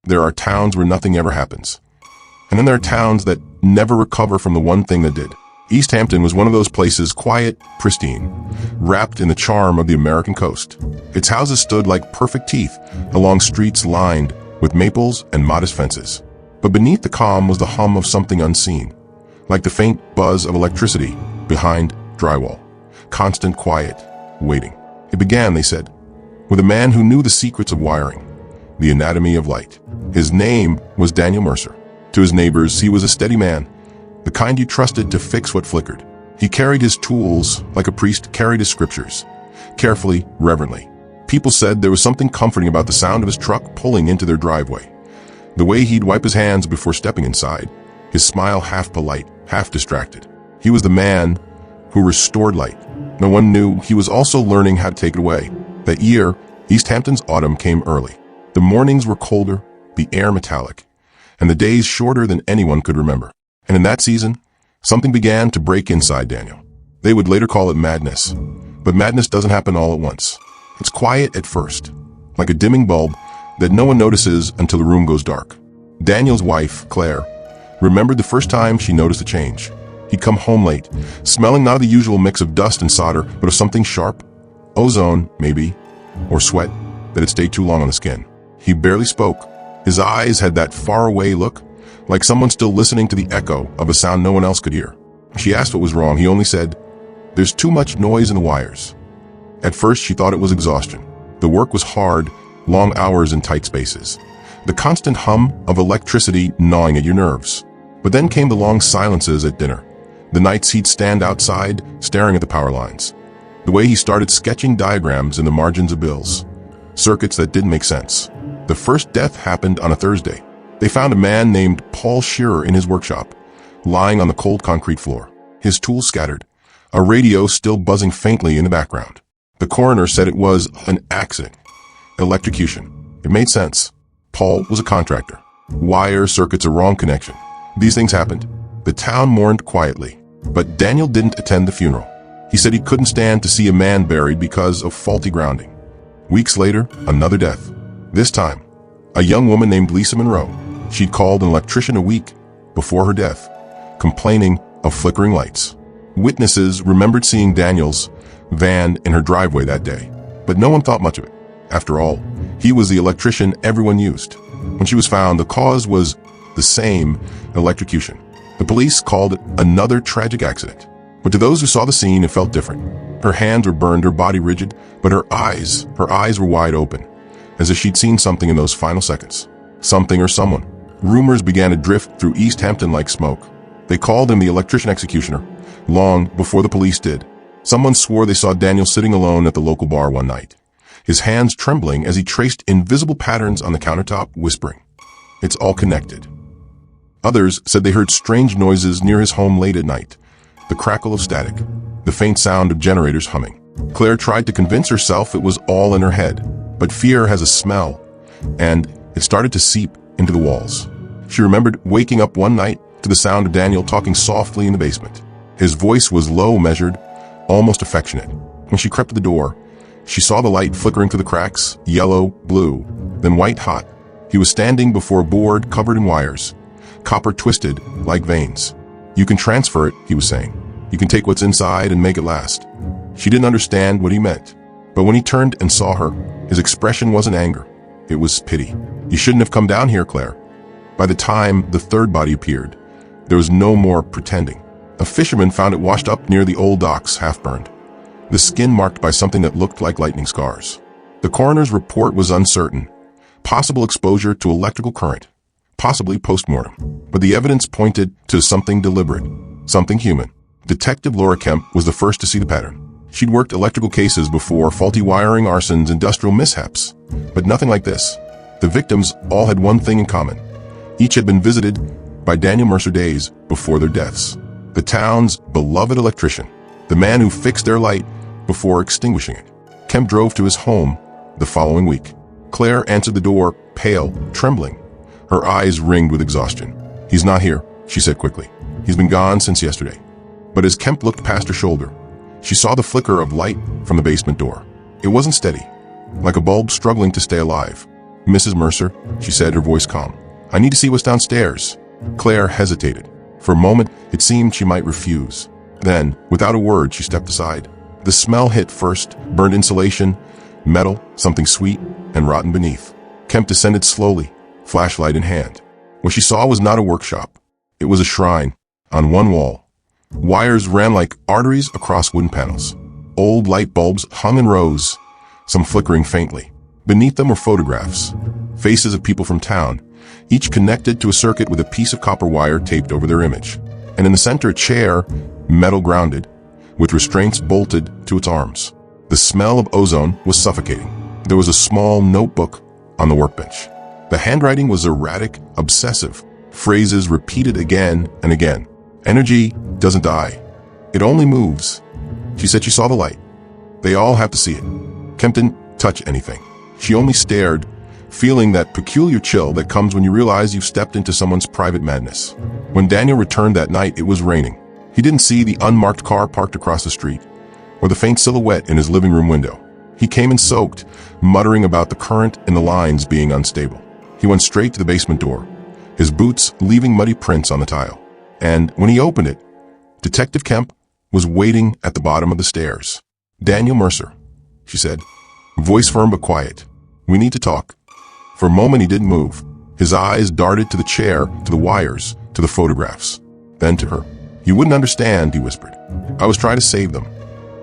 There are towns where nothing ever happens. And then there are towns that never recover from the one thing that did. East Hampton was one of those places, quiet, pristine, wrapped in the charm of the American coast. Its houses stood like perfect teeth along streets lined with maples and modest fences. But beneath the calm was the hum of something unseen, like the faint buzz of electricity behind drywall. Constant quiet, waiting. It began, they said, with a man who knew the secrets of wiring, the anatomy of light. His name was Daniel Mercer. To his neighbors, he was a steady man, the kind you trusted to fix what flickered. He carried his tools like a priest carried his scriptures, carefully, reverently. People said there was something comforting about the sound of his truck pulling into their driveway, the way he'd wipe his hands before stepping inside, his smile half polite, half distracted. He was the man who restored light. No one knew he was also learning how to take it away. That year, East Hampton's autumn came early. The mornings were colder, the air metallic, and the days shorter than anyone could remember. And in that season, something began to break inside Daniel. They would later call it madness. But madness doesn't happen all at once. It's quiet at first, like a dimming bulb that no one notices until the room goes dark. Daniel's wife, Claire, remembered the first time she noticed a change. He'd come home late, smelling not of the usual mix of dust and solder, but of something sharp, ozone, maybe, or sweat that had stayed too long on the skin. He barely spoke. His eyes had that faraway look, like someone still listening to the echo of a sound no one else could hear. She asked what was wrong. He only said, "There's too much noise in the wires." At first, she thought it was exhaustion. The work was hard, long hours in tight spaces. The constant hum of electricity gnawing at your nerves. But then came the long silences at dinner. The nights he'd stand outside, staring at the power lines. The way he started sketching diagrams in the margins of bills. Circuits that didn't make sense. The first death happened on a Thursday. They found a man named Paul Shearer in his workshop, lying on the cold concrete floor. His tools scattered, a radio still buzzing faintly in the background. The coroner said it was an accident. Electrocution. It made sense. Paul was a contractor. Wire circuits, a wrong connection. These things happened. The town mourned quietly. But Daniel didn't attend the funeral. He said he couldn't stand to see a man buried because of faulty grounding. Weeks later, another death. This time, a young woman named Lisa Monroe. She'd called an electrician a week before her death, complaining of flickering lights. Witnesses remembered seeing Daniel's van in her driveway that day, but no one thought much of it. After all, he was the electrician everyone used. When she was found, the cause was the same, electrocution. The police called it another tragic accident. But to those who saw the scene, it felt different. Her hands were burned, her body rigid, but her eyes were wide open, as if she'd seen something in those final seconds. Something or someone. Rumors began to drift through East Hampton like smoke. They called him the Electrician Executioner, long before the police did. Someone swore they saw Daniel sitting alone at the local bar one night, his hands trembling as he traced invisible patterns on the countertop, whispering, "It's all connected." Others said they heard strange noises near his home late at night, the crackle of static, the faint sound of generators humming. Claire tried to convince herself it was all in her head, but fear has a smell, and it started to seep into the walls. She remembered waking up one night to the sound of Daniel talking softly in the basement. His voice was low, measured, almost affectionate. When she crept to the door, she saw the light flickering through the cracks, yellow, blue, then white hot. He was standing before a board covered in wires, copper twisted like veins. "You can transfer it," he was saying. "You can take what's inside and make it last." She didn't understand what he meant, but when he turned and saw her, his expression wasn't anger. It was pity. "You shouldn't have come down here, Claire." By the time the third body appeared, there was no more pretending. A fisherman found it washed up near the old docks, half-burned, the skin marked by something that looked like lightning scars. The coroner's report was uncertain. Possible exposure to electrical current, possibly post-mortem. But the evidence pointed to something deliberate, something human. Detective Laura Kemp was the first to see the pattern. She'd worked electrical cases before, faulty wiring, arsons, industrial mishaps, but nothing like this. The victims all had one thing in common. Each had been visited by Daniel Mercer days before their deaths. The town's beloved electrician, the man who fixed their light before extinguishing it. Kemp drove to his home the following week. Claire answered the door, pale, trembling, her eyes ringed with exhaustion. "He's not here," she said quickly. "He's been gone since yesterday." But as Kemp looked past her shoulder, she saw the flicker of light from the basement door. It wasn't steady, like a bulb struggling to stay alive. "Mrs. Mercer," she said, her voice calm. "I need to see what's downstairs." Claire hesitated. For a moment, it seemed she might refuse. Then, without a word, she stepped aside. The smell hit first, burned insulation, metal, something sweet, and rotten beneath. Kemp descended slowly, flashlight in hand. What she saw was not a workshop. It was a shrine. On one wall, wires ran like arteries across wooden panels. Old light bulbs hung in rows, some flickering faintly. Beneath them were photographs, faces of people from town, each connected to a circuit with a piece of copper wire taped over their image. And in the center, a chair, metal grounded, with restraints bolted to its arms. The smell of ozone was suffocating. There was a small notebook on the workbench. The handwriting was erratic, obsessive, phrases repeated again and again. "Energy doesn't die. It only moves." She said she saw the light. They all have to see it. Kemp didn't touch anything. She only stared, feeling that peculiar chill that comes when you realize you've stepped into someone's private madness. When Daniel returned that night, it was raining. He didn't see the unmarked car parked across the street, or the faint silhouette in his living room window. He came in soaked, muttering about the current and the lines being unstable. He went straight to the basement door, his boots leaving muddy prints on the tile. And when he opened it, Detective Kemp was waiting at the bottom of the stairs. "Daniel Mercer," she said, voice firm but quiet. "We need to talk." For a moment he didn't move. His eyes darted to the chair, to the wires, to the photographs, then to her. "You wouldn't understand," he whispered. "I was trying to save them."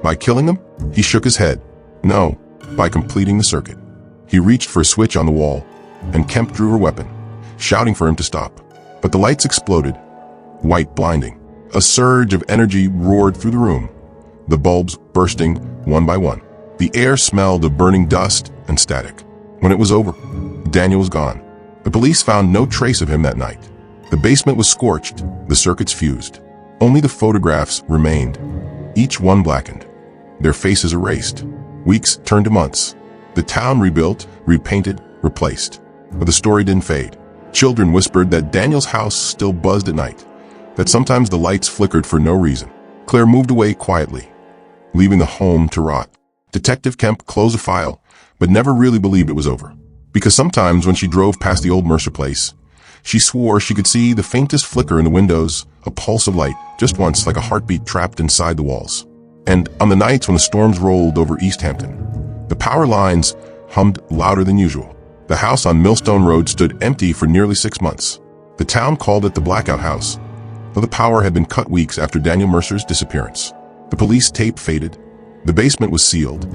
"By killing them?" He shook his head. "No, by completing the circuit." He reached for a switch on the wall, and Kemp drew her weapon, shouting for him to stop. But the lights exploded, white blinding. A surge of energy roared through the room, the bulbs bursting one by one. The air smelled of burning dust and static. When it was over, Daniel was gone. The police found no trace of him that night. The basement was scorched, the circuits fused. Only the photographs remained, each one blackened, their faces erased. Weeks turned to months. The town rebuilt, repainted, replaced. But the story didn't fade. Children whispered that Daniel's house still buzzed at night, that sometimes the lights flickered for no reason. Claire moved away quietly, leaving the home to rot. Detective Kemp closed the file, but never really believed it was over. Because sometimes when she drove past the old Mercer place, she swore she could see the faintest flicker in the windows, a pulse of light, just once, like a heartbeat trapped inside the walls. And on the nights when the storms rolled over East Hampton, the power lines hummed louder than usual. The house on Millstone Road stood empty for nearly 6 months. The town called it the Blackout House, though the power had been cut weeks after Daniel Mercer's disappearance. The police tape faded, the basement was sealed,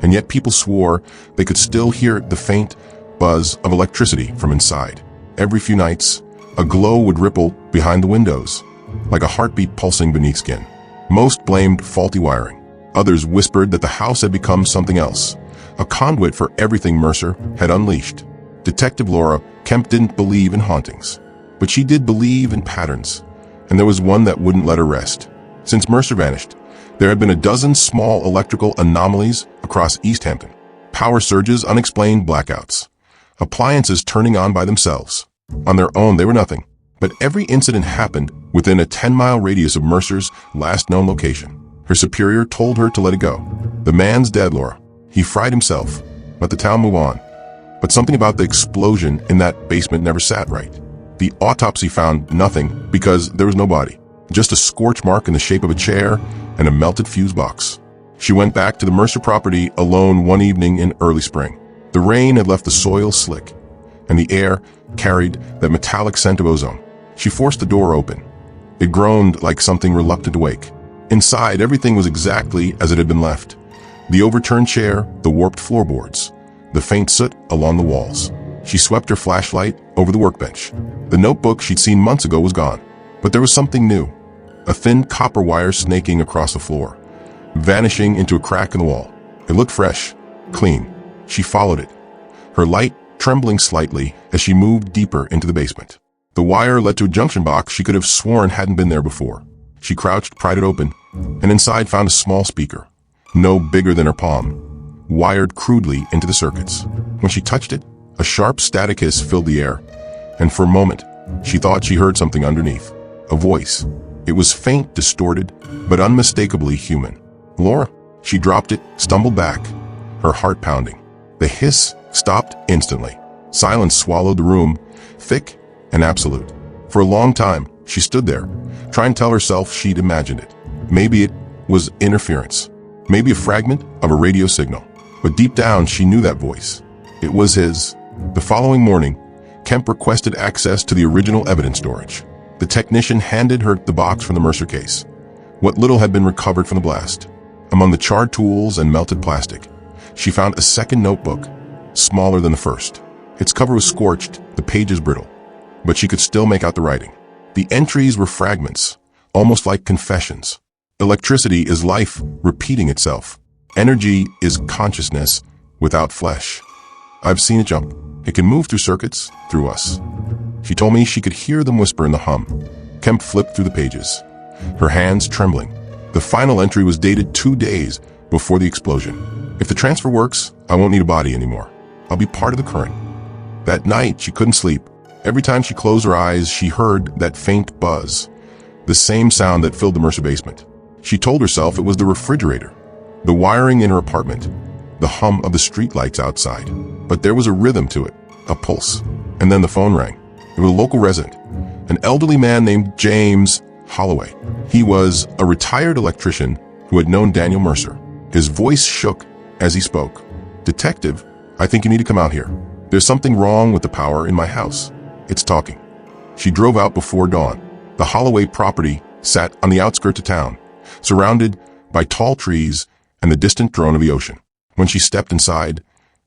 and yet people swore they could still hear the faint buzz of electricity from inside. Every few nights, a glow would ripple behind the windows, like a heartbeat pulsing beneath skin. Most blamed faulty wiring. Others whispered that the house had become something else, a conduit for everything Mercer had unleashed. Detective Laura Kemp didn't believe in hauntings, but she did believe in patterns, and there was one that wouldn't let her rest. Since Mercer vanished, there had been a dozen small electrical anomalies across East Hampton. Power surges, unexplained blackouts, appliances turning on by themselves. On their own, they were nothing, but every incident happened within a 10-mile radius of Mercer's last known location. Her superior told her to let it go. "The man's dead, Laura. He fried himself. Let the town move on." But something about the explosion in that basement never sat right. The autopsy found nothing because there was no body, just a scorch mark in the shape of a chair and a melted fuse box. She went back to the Mercer property alone one evening in early spring. The rain had left the soil slick, and the air carried that metallic scent of ozone. She forced the door open. It groaned like something reluctant to wake. Inside, everything was exactly as it had been left. The overturned chair, the warped floorboards, the faint soot along the walls. She swept her flashlight over the workbench. The notebook she'd seen months ago was gone, but there was something new. A thin copper wire snaking across the floor, vanishing into a crack in the wall. It looked fresh, clean. She followed it, her light trembling slightly as she moved deeper into the basement. The wire led to a junction box she could have sworn hadn't been there before. She crouched, pried it open, and inside found a small speaker, no bigger than her palm, wired crudely into the circuits. When she touched it, a sharp static hiss filled the air, and for a moment, she thought she heard something underneath. A voice. It was faint, distorted, but unmistakably human. "Laura." She dropped it, stumbled back, her heart pounding. The hiss stopped instantly. Silence swallowed the room, thick and absolute. For a long time, she stood there, trying to tell herself she'd imagined it. Maybe it was interference. Maybe a fragment of a radio signal. But deep down, she knew that voice. It was his. The following morning, Kemp requested access to the original evidence storage. The technician handed her the box from the Mercer case. What little had been recovered from the blast. Among the charred tools and melted plastic, she found a second notebook, smaller than the first. Its cover was scorched, the pages brittle, but she could still make out the writing. The entries were fragments, almost like confessions. Electricity is life repeating itself. Energy is consciousness without flesh. I've seen it jump. It can move through circuits, through us. She told me she could hear them whisper in the hum. Kemp flipped through the pages, her hands trembling. The final entry was dated 2 days before the explosion. If the transfer works, I won't need a body anymore. I'll be part of the current. That night, she couldn't sleep. Every time she closed her eyes, she heard that faint buzz, the same sound that filled the Mercer basement. She told herself it was the refrigerator, the wiring in her apartment, the hum of the streetlights outside. But there was a rhythm to it, a pulse. And then the phone rang. It was a local resident, an elderly man named James Holloway. He was a retired electrician who had known Daniel Mercer. His voice shook as he spoke. "Detective, I think you need to come out here. There's something wrong with the power in my house. It's talking." She drove out before dawn. The Holloway property sat on the outskirts of town, surrounded by tall trees and the distant drone of the ocean. When she stepped inside,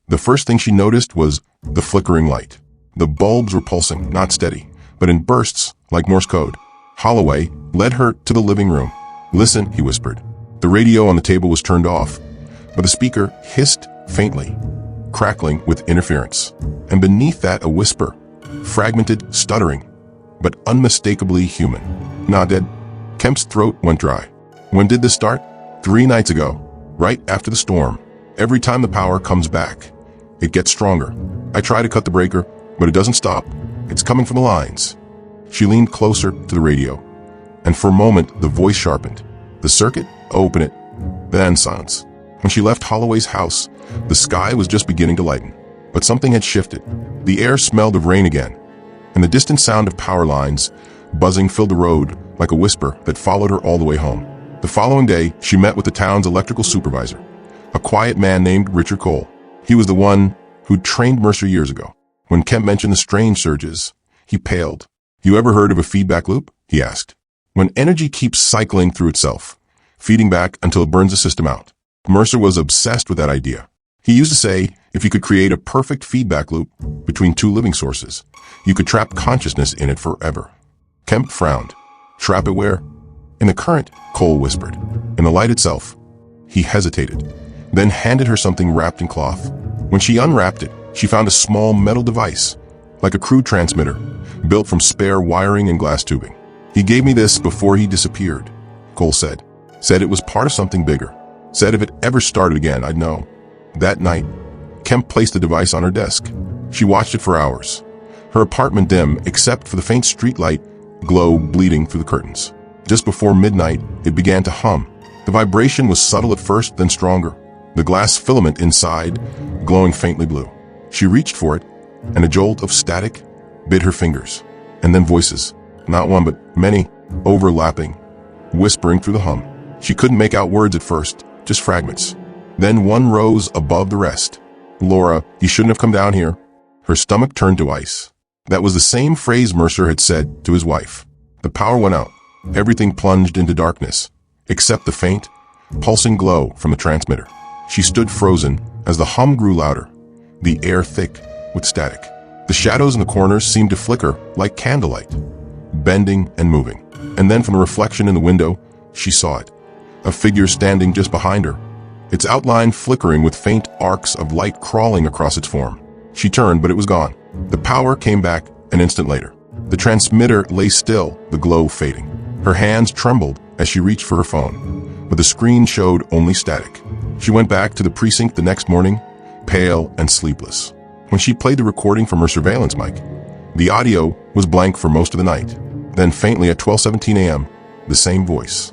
the first thing she noticed was the flickering light. The bulbs were pulsing, not steady, but in bursts like Morse code. Holloway led her to the living room. "Listen," he whispered. The radio on the table was turned off, but the speaker hissed faintly, crackling with interference. And beneath that, a whisper, fragmented, stuttering, but unmistakably human. "Not dead." Kemp's throat went dry. "When did this start?" 3 nights ago, right after the storm. Every time the power comes back, it gets stronger. I try to cut the breaker, but it doesn't stop. It's coming from the lines." She leaned closer to the radio, and for a moment, the voice sharpened. "The circuit? Open it." Then silence. When she left Holloway's house, the sky was just beginning to lighten. But something had shifted. The air smelled of rain again, and the distant sound of power lines buzzing filled the road like a whisper that followed her all the way home. The following day, she met with the town's electrical supervisor, a quiet man named Richard Cole. He was the one who'd trained Mercer years ago. When Kemp mentioned the strange surges, he paled. "You ever heard of a feedback loop?" he asked. "When energy keeps cycling through itself, feeding back until it burns the system out." Mercer was obsessed with that idea. He used to say, if you could create a perfect feedback loop between 2 living sources, you could trap consciousness in it forever. Kemp frowned. "Trap it where?" "In the current," Cole whispered. "In the light itself." He hesitated, then handed her something wrapped in cloth. When she unwrapped it, she found a small metal device, like a crude transmitter, built from spare wiring and glass tubing. "He gave me this before he disappeared," Cole said. "Said it was part of something bigger. Said if it ever started again, I'd know." That night, Kemp placed the device on her desk. She watched it for hours, her apartment dim except for the faint streetlight glow bleeding through the curtains. Just before midnight, it began to hum. The vibration was subtle at first, then stronger, the glass filament inside glowing faintly blue. She reached for it, and a jolt of static bit her fingers. And then voices, not one but many, overlapping, whispering through the hum. She couldn't make out words at first, just fragments. Then one rose above the rest. "Laura, you shouldn't have come down here." Her stomach turned to ice. That was the same phrase Mercer had said to his wife. The power went out. Everything plunged into darkness, except the faint, pulsing glow from the transmitter. She stood frozen as the hum grew louder, the air thick with static. The shadows in the corners seemed to flicker like candlelight, bending and moving. And then from the reflection in the window, she saw it. A figure standing just behind her, its outline flickering with faint arcs of light crawling across its form. She turned, but it was gone. The power came back an instant later. The transmitter lay still, the glow fading. Her hands trembled as she reached for her phone, but the screen showed only static. She went back to the precinct the next morning, pale and sleepless. When she played the recording from her surveillance mic, the audio was blank for most of the night. Then faintly at 12:17 a.m., the same voice.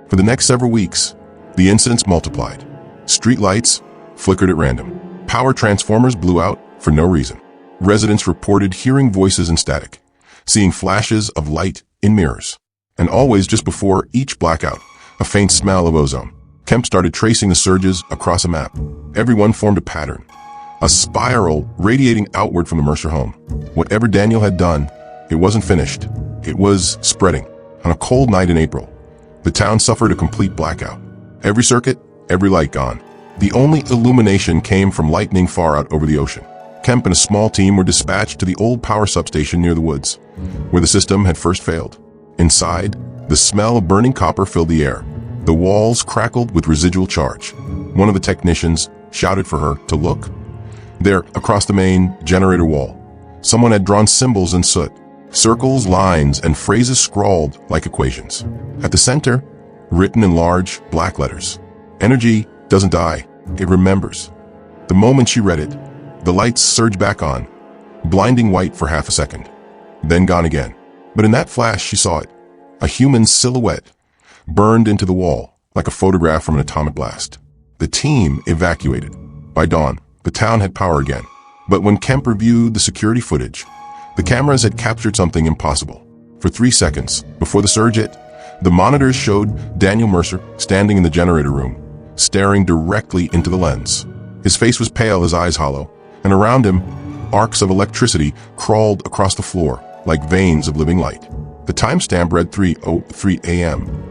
For the next several weeks, the incidents multiplied. Street lights flickered at random. Power transformers blew out, for no reason. Residents reported hearing voices and static, seeing flashes of light in mirrors, and always just before each blackout, a faint smell of ozone. Kemp started tracing the surges across a map. Everyone formed a pattern, a spiral radiating outward from the Mercer home. Whatever Daniel had done, it wasn't finished. It was spreading. On a cold night in April, the town suffered a complete blackout. Every circuit, every light gone. The only illumination came from lightning far out over the ocean. Kemp and a small team were dispatched to the old power substation near the woods, where the system had first failed. Inside, the smell of burning copper filled the air. The walls crackled with residual charge. One of the technicians shouted for her to look. There, across the main generator wall, someone had drawn symbols in soot, circles, lines, and phrases scrawled like equations. At the center, written in large, black letters, "Energy doesn't die, it remembers." The moment she read it, the lights surged back on, blinding white for half a second, then gone again. But in that flash, she saw it. A human silhouette burned into the wall like a photograph from an atomic blast. The team evacuated. By dawn, the town had power again. But when Kemp reviewed the security footage, the cameras had captured something impossible. For 3 seconds, before the surge hit, the monitors showed Daniel Mercer standing in the generator room, staring directly into the lens. His face was pale, his eyes hollow, and around him, arcs of electricity crawled across the floor like veins of living light. The timestamp read 3:03 a.m.,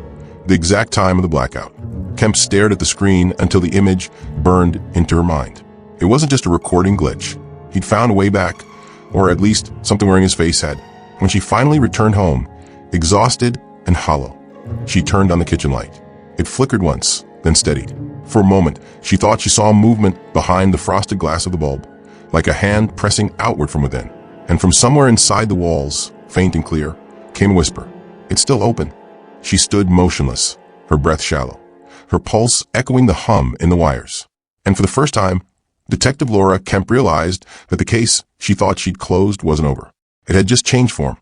the exact time of the blackout. Kemp stared at the screen until the image burned into her mind. It wasn't just a recording glitch. He'd found a way back, or at least something wearing his face had. When she finally returned home, exhausted and hollow, she turned on the kitchen light. It flickered once, then steadied. For a moment, she thought she saw a movement behind the frosted glass of the bulb, like a hand pressing outward from within. And from somewhere inside the walls, faint and clear, came a whisper. "It's still open." She stood motionless, her breath shallow, her pulse echoing the hum in the wires. And for the first time, Detective Laura Kemp realized that the case she thought she'd closed wasn't over. It had just changed form.